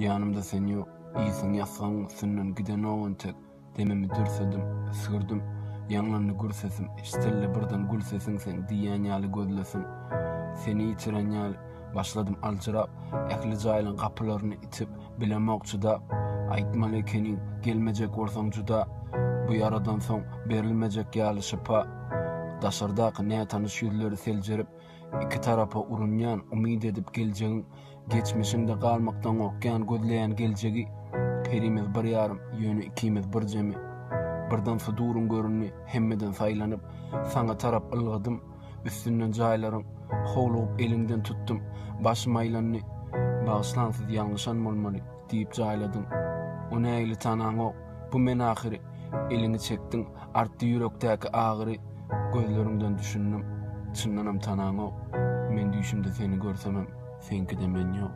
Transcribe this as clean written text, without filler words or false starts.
Yanımda sen yok. İyisin yazsan sünnen giden oğun tek. Dememi dürsedim, sığırdım. Yanlarını gür sesim. İştelle birden gül sesin sen. Diyen yalı gözlesin. Seni itiren yalı. Başladım alçırap. Ekli caylan kapılarını itip. Bilemek juda. Aytmalı ekenin gelmeyecek orsan juda. Bu yaradan son berilmeyecek yalı şıpa. Daşardaki ne tanış yüzleri selcerip. İki tarafa urunyan umid edip geleceğin. Geçmişinde kalmaktan okyan gözleyen geleceği. Perimiz bir yarım, yönü ikimiz bir cemi. Birden sudurun görünü, hemmeden saylanıp. Sana tarap ılgadım, üstünden caylarım. Holup elinden tuttum, başım aylanını. Bağışlansız yanlışan olmalı, deyip cayladım. O neyli tanan o, bu men ahiri. Elini çektin, arttı yürekteki ağrı. Gözlerimden düşündüm, çınlanam tanan o. Men düşümde seni görsemem, senki de men yok.